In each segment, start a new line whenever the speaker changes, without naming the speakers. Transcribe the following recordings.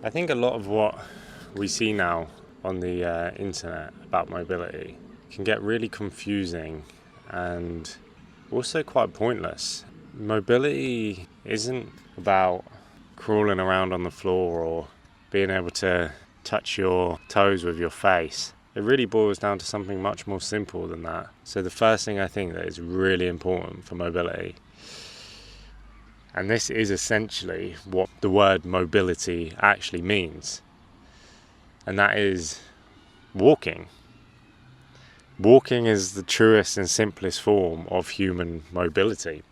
I think a lot of what we see now on the internet about mobility can get really confusing and also quite pointless. Mobility isn't about crawling around on the floor or being able to touch your toes with your face. It really boils down to something much more simple than that. So the first thing I think that is really important for mobility, and this is essentially what the word mobility actually means, and that is walking. Walking is the truest and simplest form of human mobility.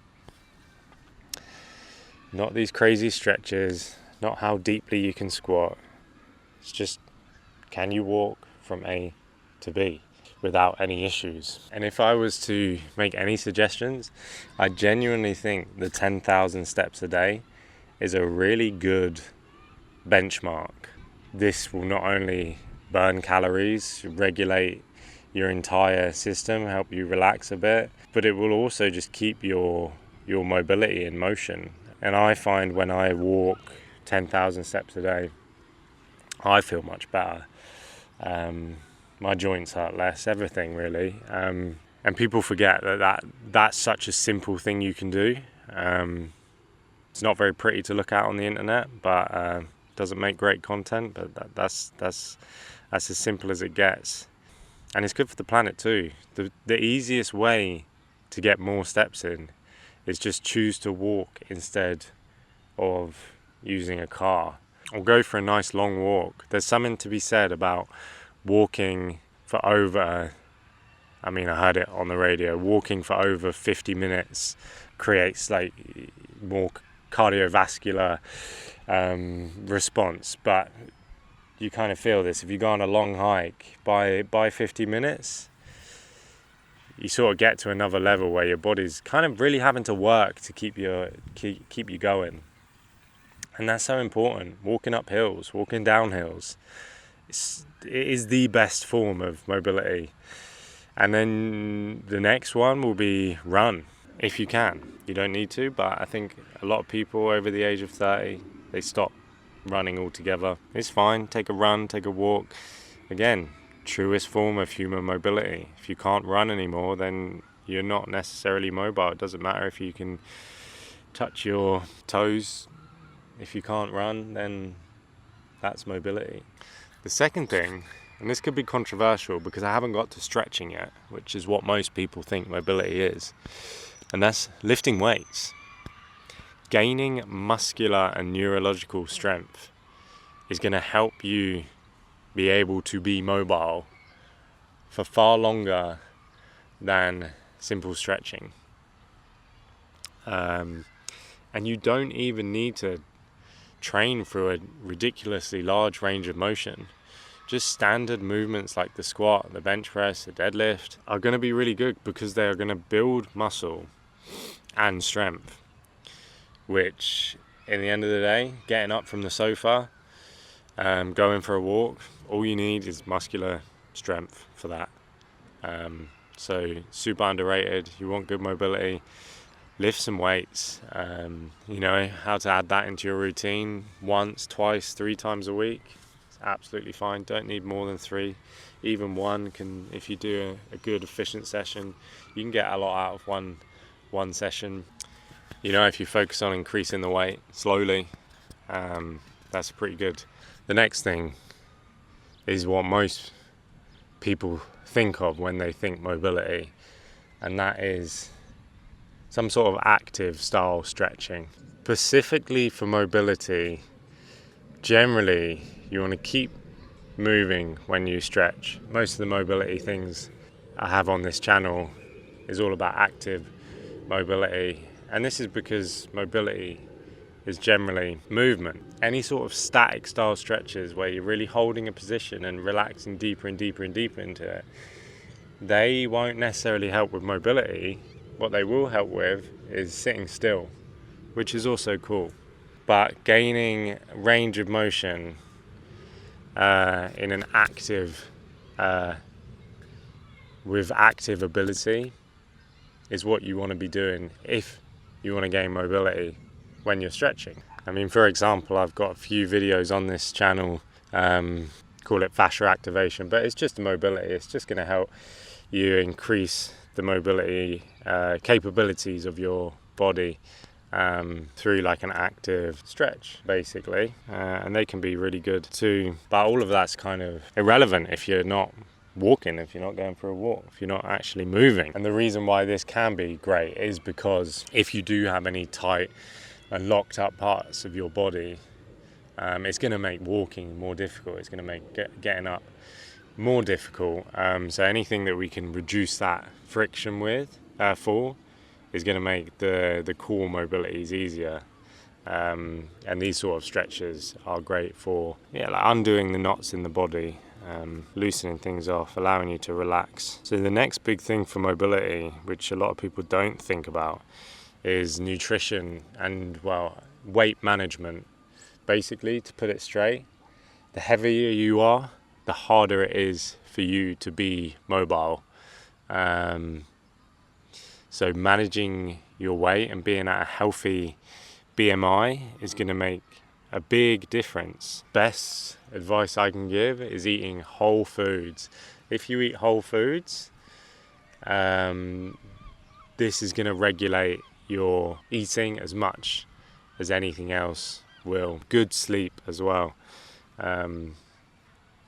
Not these crazy stretches, not how deeply you can squat. It's just, can you walk from A to B without any issues? And if I was to make any suggestions, I genuinely think the 10,000 steps a day is a really good benchmark. This will not only burn calories, regulate your entire system, help you relax a bit, but it will also just keep your mobility in motion. And I find when I walk 10,000 steps a day, I feel much better. My joints hurt less, everything really. And people forget that's such a simple thing you can do. It's not very pretty to look at on the internet, but doesn't make great content. But that's as simple as it gets, and it's good for the planet too. The easiest way to get more steps in is just choose to walk instead of using a car, or go for a nice long walk. There's something to be said about walking for over, I heard it on the radio, walking for over 50 minutes creates like more cardiovascular response. But you kind of feel this if you go on a long hike. By 50 minutes you sort of get to another level where your body's kind of really having to work to keep you going. And that's so important. Walking up hills, walking down hills, it is the best form of mobility. And then the next one will be run, if you can. You don't need to, but I think a lot of people over the age of 30, they stop running altogether. It's fine, take a run, take a walk. Again, truest form of human mobility. If you can't run anymore, then you're not necessarily mobile. It doesn't matter if you can touch your toes. If you can't run, then that's mobility. The second thing, and this could be controversial because I haven't got to stretching yet, which is what most people think mobility is, and that's lifting weights. Gaining muscular and neurological strength is going to help you be able to be mobile for far longer than simple stretching. And you don't even need to train through a ridiculously large range of motion. Just standard movements like the squat, the bench press, the deadlift are going to be really good because they are going to build muscle and strength, which in the end of the day, getting up from the sofa, going for a walk, all you need is muscular strength for that. So super underrated. You want good mobility, lift some weights. How to add that into your routine once, twice, 3 times a week. It's absolutely fine. Don't need more than 3. Even 1 can, if you do a good efficient session, you can get a lot out of one session. If you focus on increasing the weight slowly, that's pretty good. The next thing is what most people think of when they think mobility, and that is some sort of active style stretching. Specifically for mobility, generally you want to keep moving when you stretch. Most of the mobility things I have on this channel is all about active mobility, and this is because mobility is generally movement. Any sort of static style stretches where you're really holding a position and relaxing deeper and deeper and deeper into it, they won't necessarily help with mobility. What they will help with is sitting still, which is also cool. But gaining range of motion in an active, with active ability is what you want to be doing if you want to gain mobility when you're stretching. I mean, for example, I've got a few videos on this channel, call it fascia activation, but it's just mobility. It's just going to help you increase the mobility capabilities of your body through like an active stretch, basically, and they can be really good too. But all of that's kind of irrelevant if you're not walking, if you're not going for a walk, if you're not actually moving. And the reason why this can be great is because if you do have any tight and locked up parts of your body, it's going to make walking more difficult. It's going to make getting up more difficult. So anything that we can reduce that friction with for is going to make the core mobilities easier. And these sort of stretches are great for like undoing the knots in the body, loosening things off, allowing you to relax. So the next big thing for mobility, which a lot of people don't think about, is nutrition and, well, weight management. Basically, to put it straight, the heavier you are, the harder it is for you to be mobile. So managing your weight and being at a healthy BMI is going to make a big difference. Best advice I can give is eating whole foods. If you eat whole foods, this is going to regulate your eating as much as anything else will. Good sleep as well.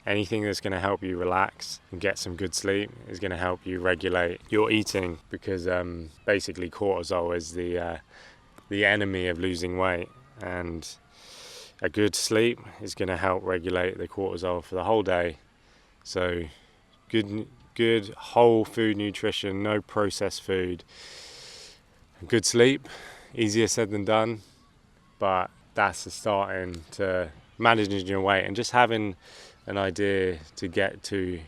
Anything that's going to help you relax and get some good sleep is going to help you regulate your eating, because basically cortisol is the enemy of losing weight, and a good sleep is going to help regulate the cortisol for the whole day. So good whole food nutrition, no processed food, good sleep, easier said than done, but that's the starting to managing your weight and just having an idea to get to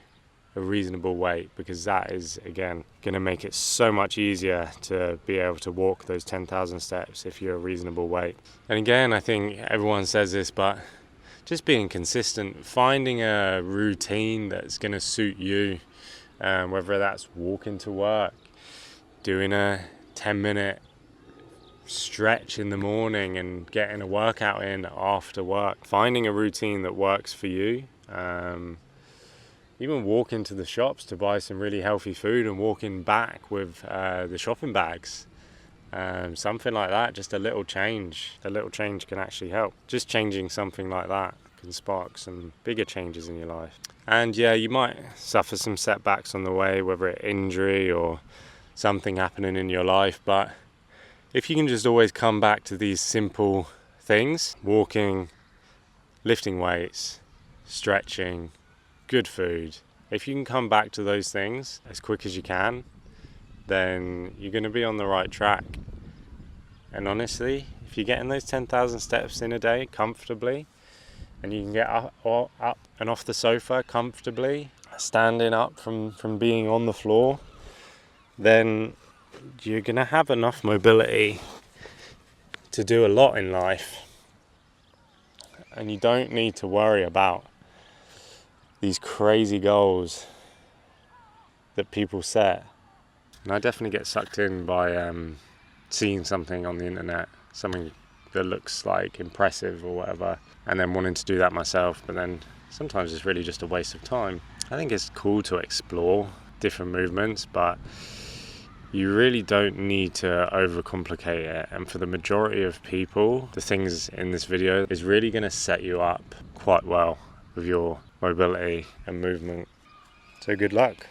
a reasonable weight, because that is, again, going to make it so much easier to be able to walk those 10,000 steps if you're a reasonable weight. And again, I think everyone says this, but just being consistent, finding a routine that's going to suit you, whether that's walking to work, doing a 10-minute stretch in the morning and getting a workout in after work, finding a routine that works for you. Even walking to the shops to buy some really healthy food and walking back with the shopping bags, something like that. Just a little change can actually help. Just changing something like that can spark some bigger changes in your life. And yeah, you might suffer some setbacks on the way, whether it's injury or something happening in your life, but if you can just always come back to these simple things, walking, lifting weights, stretching, good food, if you can come back to those things as quick as you can, then you're going to be on the right track. And honestly, if you're getting those 10,000 steps in a day comfortably, and you can get up and off the sofa comfortably, standing up from being on the floor, then you're going to have enough mobility to do a lot in life. And you don't need to worry about these crazy goals that people set. And I definitely get sucked in by seeing something on the internet, something that looks like impressive or whatever, and then wanting to do that myself, but then sometimes it's really just a waste of time. I think it's cool to explore different movements, but you really don't need to overcomplicate it. And for the majority of people, the things in this video is really going to set you up quite well with your mobility and movement. So good luck.